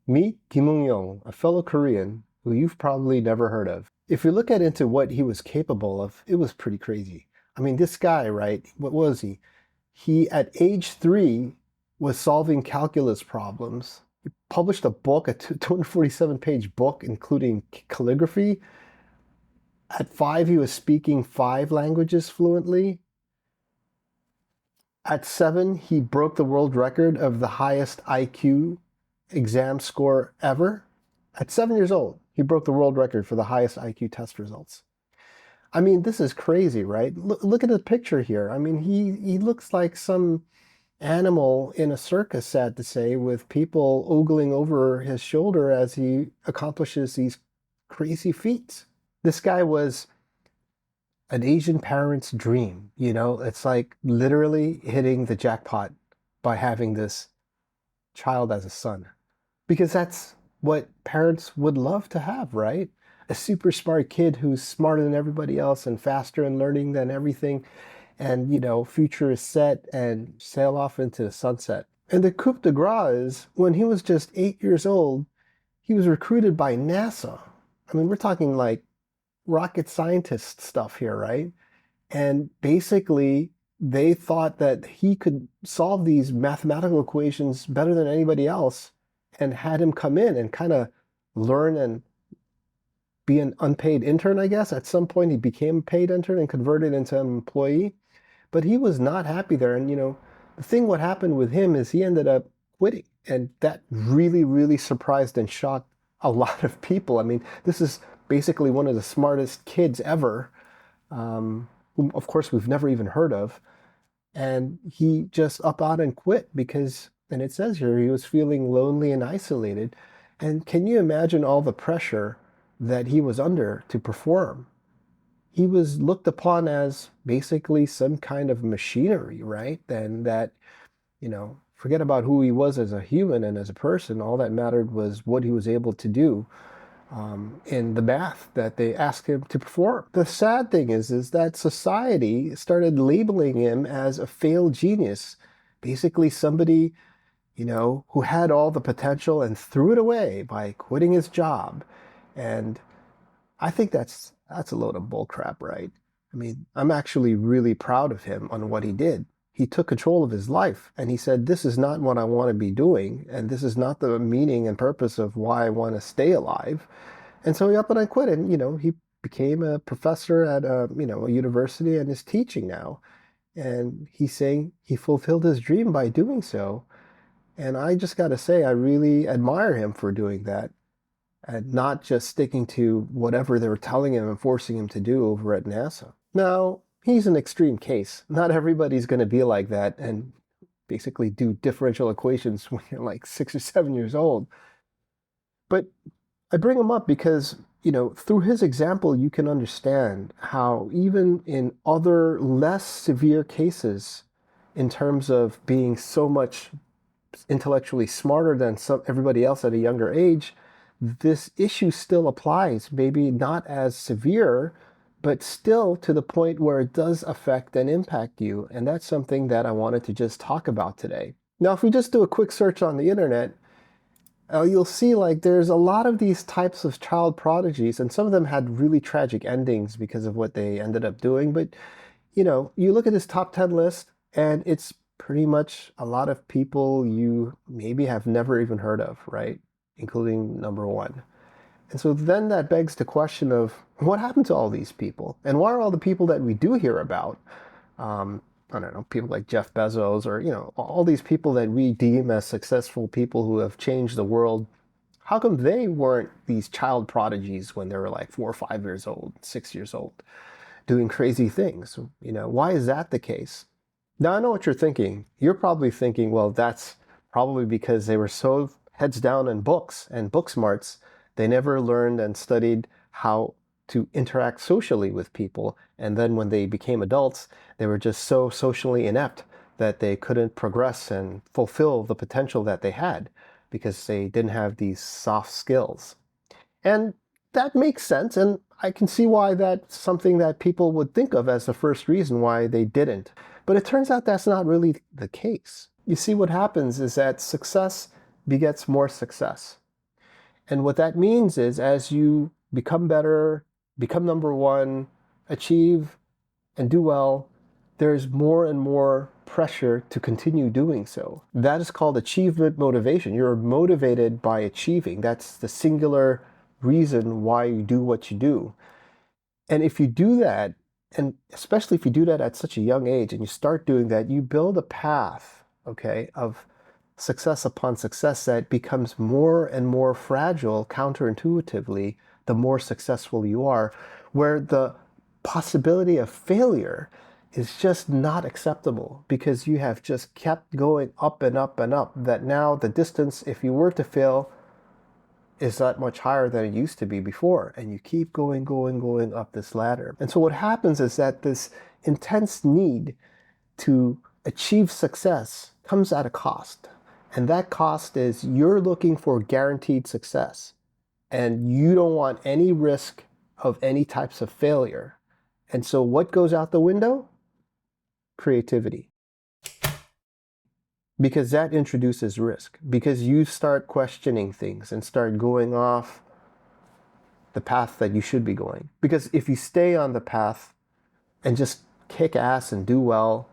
Meet Kim Ung Yong, a fellow Korean who you've probably never heard of. If you look into what he was capable of, it was pretty crazy. I mean, this guy, right? What was he? He, at age 3, was solving calculus problems. He published a book, a 247-page book, including calligraphy. At 5, he was speaking 5 languages fluently. At 7, he broke the world record of the highest IQ exam score ever. At 7 years old, he broke the world record for the highest IQ test results. I mean, this is crazy, right? Look at the picture here. I mean, he looks like some animal in a circus, sad to say, with people ogling over his shoulder as he accomplishes these crazy feats. This guy was an Asian parent's dream, you know? It's like literally hitting the jackpot by having this child as a son. Because that's what parents would love to have, right? A super smart kid who's smarter than everybody else and faster in learning than everything, and, you know, future is set and sail off into the sunset. And the coup de grace is when he was just 8 years old, he was recruited by NASA. I mean, we're talking like rocket scientist stuff here, right? And basically, they thought that he could solve these mathematical equations better than anybody else and had him come in and kind of learn and be an unpaid intern, I guess. At some point, he became a paid intern and converted into an employee. But he was not happy there. And, you know, the thing what happened with him is he ended up quitting. And that really, really surprised and shocked a lot of people. I mean, this is basically one of the smartest kids ever, whom, of course, we've never even heard of. And he just up out and quit because, and it says here, he was feeling lonely and isolated. And can you imagine all the pressure that he was under to perform? He was looked upon as basically some kind of machinery, right? And that, you know, forget about who he was as a human and as a person. All that mattered was what he was able to do in the math that they asked him to perform. The sad thing is that society started labeling him as a failed genius, basically somebody, you know, who had all the potential and threw it away by quitting his job. And I think that's a load of bullcrap, right? I mean, I'm actually really proud of him on what he did. He took control of his life and he said, this is not what I want to be doing. And this is not the meaning and purpose of why I want to stay alive. And so he up and quit. And, you know, he became a professor at a university and is teaching now. And he's saying he fulfilled his dream by doing so. And I just got to say, I really admire him for doing that and not just sticking to whatever they were telling him and forcing him to do over at NASA. Now, he's an extreme case. Not everybody's going to be like that and basically do differential equations when you're like 6 or 7 years old. But I bring him up because, you know, through his example, you can understand how even in other less severe cases, in terms of being so much intellectually smarter than everybody else at a younger age, this issue still applies, maybe not as severe, but still to the point where it does affect and impact you. And that's something that I wanted to just talk about today. Now, if we just do a quick search on the internet, you'll see like there's a lot of these types of child prodigies, and some of them had really tragic endings because of what they ended up doing. But, you know, you look at this top 10 list, and it's pretty much a lot of people you maybe have never even heard of, right? Including number 1. And so then that begs the question of what happened to all these people? And why are all the people that we do hear about, I don't know, people like Jeff Bezos or, you know, all these people that we deem as successful people who have changed the world, how come they weren't these child prodigies when they were like 4 or 5 years old, 6 years old, doing crazy things? You know, why is that the case? Now, I know what you're thinking. You're probably thinking, well, that's probably because they were so heads down in books and book smarts, they never learned and studied how to interact socially with people. And then when they became adults, they were just so socially inept that they couldn't progress and fulfill the potential that they had because they didn't have these soft skills. And that makes sense. And I can see why that's something that people would think of as the first reason why they didn't. But it turns out that's not really the case. You see, what happens is that success begets more success. And what that means is as you become better, become number one, achieve and do well, there's more and more pressure to continue doing so. That is called achievement motivation. You're motivated by achieving. That's the singular reason why you do what you do. And if you do that, and especially if you do that at such a young age and you start doing that, you build a path, okay, of success upon success that becomes more and more fragile counterintuitively the more successful you are, where the possibility of failure is just not acceptable because you have just kept going up and up and up, that now the distance, if you were to fail, is that much higher than it used to be before. And you keep going up this ladder. And so what happens is that this intense need to achieve success comes at a cost. And that cost is you're looking for guaranteed success. And you don't want any risk of any types of failure. And so what goes out the window? Creativity. Because that introduces risk. Because you start questioning things and start going off the path that you should be going. Because if you stay on the path and just kick ass and do well,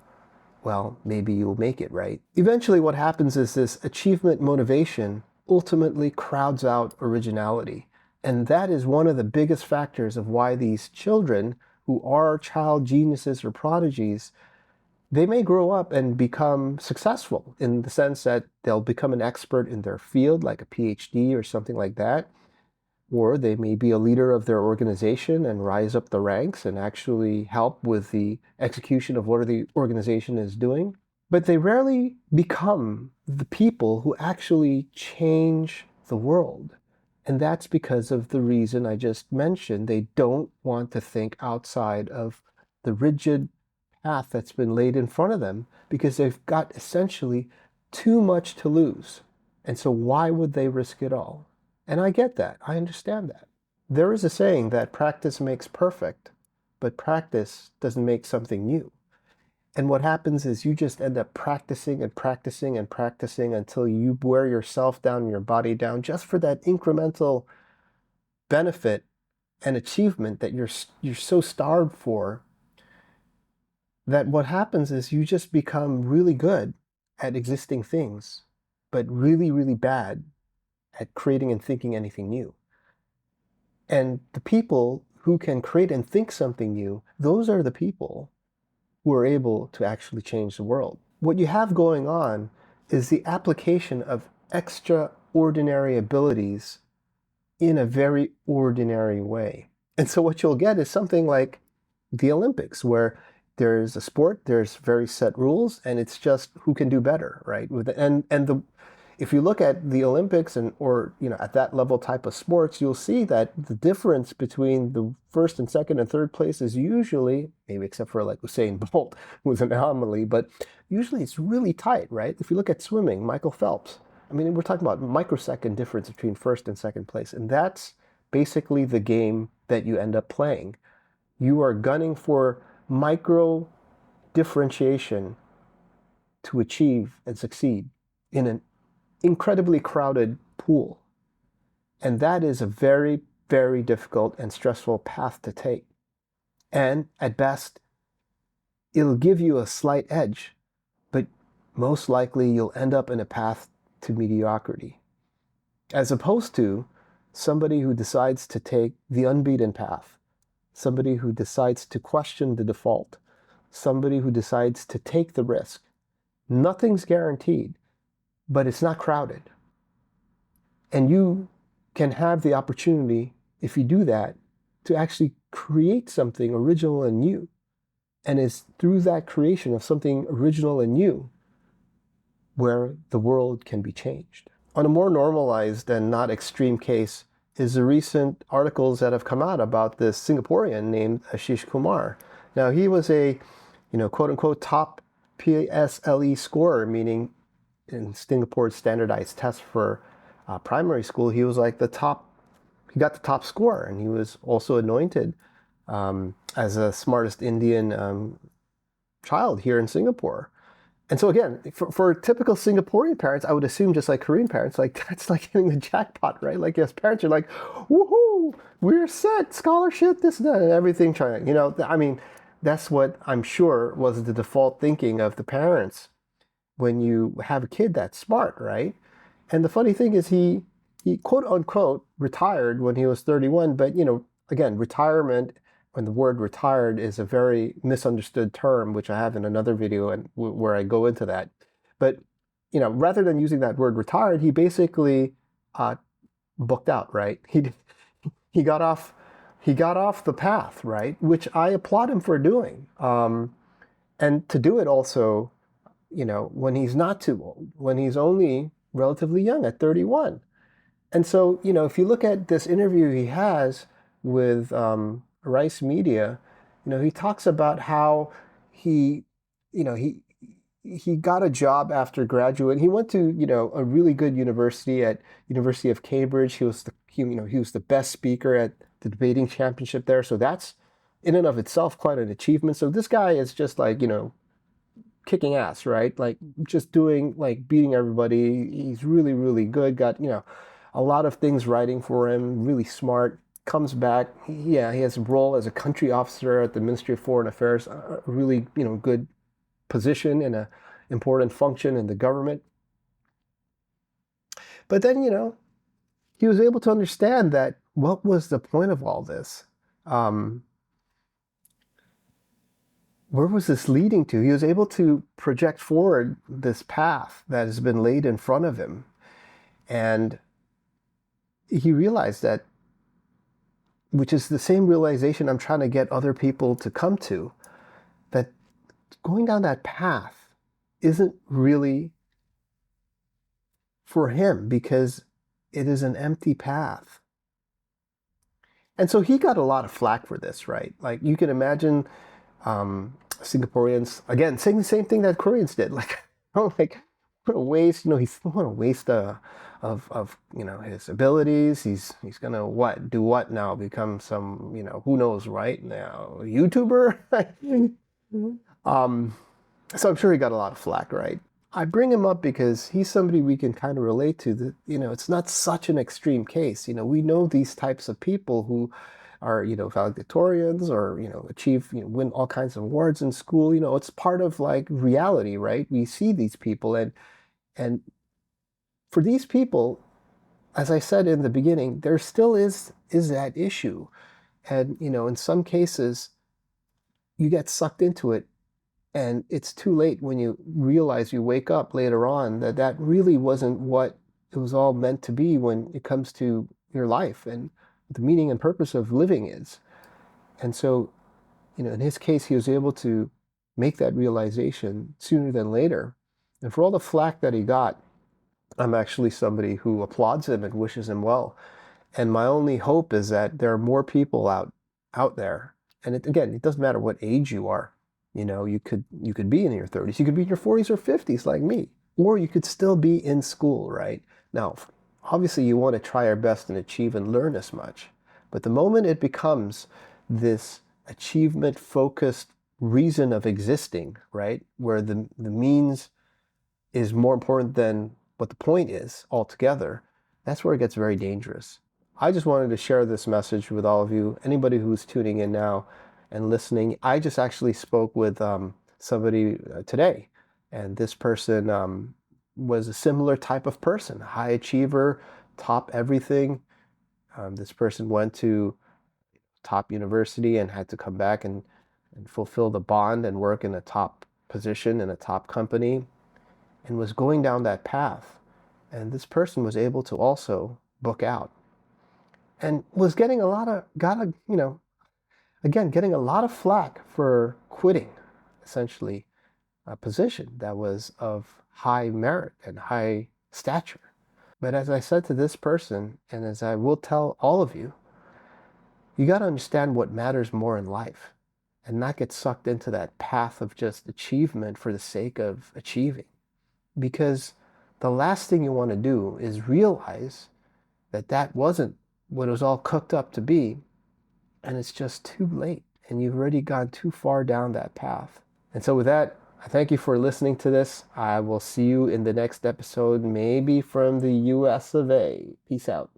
maybe you'll make it, right? Eventually what happens is this achievement motivation ultimately crowds out originality. And that is one of the biggest factors of why these children who are child geniuses or prodigies, they may grow up and become successful in the sense that they'll become an expert in their field, like a PhD or something like that. Or they may be a leader of their organization and rise up the ranks and actually help with the execution of what the organization is doing. But they rarely become the people who actually change the world. And that's because of the reason I just mentioned. They don't want to think outside of the rigid path that's been laid in front of them because they've got essentially too much to lose. And so why would they risk it all? And I get that. I understand that. There is a saying that practice makes perfect, but practice doesn't make something new. And what happens is you just end up practicing and practicing and practicing until you wear yourself down and your body down just for that incremental benefit and achievement that you're so starved for, that what happens is you just become really good at existing things, but really, really bad at creating and thinking anything new. And the people who can create and think something new, those are the people who are able to actually change the world. What you have going on is the application of extraordinary abilities in a very ordinary way. And so what you'll get is something like the Olympics, where there's a sport, there's very set rules, and it's just who can do better, right? If you look at the Olympics or at that level type of sports, you'll see that the difference between the first and second and third place is usually, maybe except for like Usain Bolt, who's an anomaly, but usually it's really tight, right? If you look at swimming, Michael Phelps, I mean, we're talking about microsecond difference between first and second place, and that's basically the game that you end up playing. You are gunning for micro differentiation to achieve and succeed in an incredibly crowded pool. And that is a very, very difficult and stressful path to take. And at best, it'll give you a slight edge, but most likely you'll end up in a path to mediocrity. As opposed to somebody who decides to take the unbeaten path, somebody who decides to question the default, somebody who decides to take the risk. Nothing's guaranteed, but it's not crowded. And you can have the opportunity, if you do that, to actually create something original and new. And it's through that creation of something original and new where the world can be changed. On a more normalized and not extreme case is the recent articles that have come out about this Singaporean named Ashish Kumar. Now, he was a, quote-unquote top PSLE scorer, meaning in Singapore's standardized test for primary school, he was like he got the top score, and he was also anointed as the smartest Indian child here in Singapore. And so again, for typical Singaporean parents, I would assume just like Korean parents, like that's like hitting the jackpot, right? Like as parents are like, woohoo, we're set, scholarship, this, that, and everything. Trying, I mean, that's what I'm sure was the default thinking of the parents when you have a kid that's smart, right? And the funny thing is he quote unquote retired when he was 31, but again, retirement, when the word retired is a very misunderstood term, which I have in another video and where I go into that. But rather than using that word retired, he basically uh, booked out, right? He got off the path, right? Which I applaud him for doing. And to do it also, when he's not too old, when he's only relatively young at 31. And so, if you look at this interview he has with Rice Media, he talks about how he, you know, he got a job after graduate. He went to, a really good university at University of Cambridge. He was the best speaker at the debating championship there. So that's in and of itself quite an achievement. So this guy is just like, kicking ass, right? Like just doing, like beating everybody. He's really, really good. Got, a lot of things writing for him, really smart. Comes back, he has a role as a country officer at the Ministry of Foreign Affairs, a really, good position and a important function in the government. But then, he was able to understand that what was the point of all this? Where was this leading to? He was able to project forward this path that has been laid in front of him. And he realized that, which is the same realization I'm trying to get other people to come to, that going down that path isn't really for him because it is an empty path. And so he got a lot of flack for this, right? Like you can imagine Singaporeans, again, saying the same thing that Koreans did. Like, like, what a waste, he's what a waste of his abilities. He's gonna do what now? Become some, who knows, right? Now, YouTuber? So I'm sure he got a lot of flack, right? I bring him up because he's somebody we can kind of relate to. That it's not such an extreme case. We know these types of people who are valedictorians or achieve win all kinds of awards in school. It's part of like reality, right? We see these people, and for these people, as I said in the beginning, there still is that issue, and in some cases, you get sucked into it. And it's too late when you realize, you wake up later on, that really wasn't what it was all meant to be when it comes to your life and the meaning and purpose of living is. And so, in his case, he was able to make that realization sooner than later. And for all the flack that he got, I'm actually somebody who applauds him and wishes him well. And my only hope is that there are more people out there. And again, it doesn't matter what age you are. You could be in your 30s, you could be in your 40s or 50s like me, or you could still be in school, right? Now, obviously you want to try your best and achieve and learn as much. But the moment it becomes this achievement-focused reason of existing, right, where the means is more important than what the point is altogether, that's where it gets very dangerous. I just wanted to share this message with all of you, anybody who's tuning in now and listening. I just actually spoke with somebody today, and this person was a similar type of person, high achiever, top everything. This person went to top university and had to come back and fulfill the bond and work in a top position in a top company, and was going down that path. And this person was able to also book out and was getting getting a lot of flack for quitting, essentially, a position that was of high merit and high stature. But as I said to this person, and as I will tell all of you, you got to understand what matters more in life and not get sucked into that path of just achievement for the sake of achieving. Because the last thing you want to do is realize that wasn't what it was all cooked up to be, and it's just too late, and you've already gone too far down that path. And so with that, I thank you for listening to this. I will see you in the next episode, maybe from the US of A. Peace out.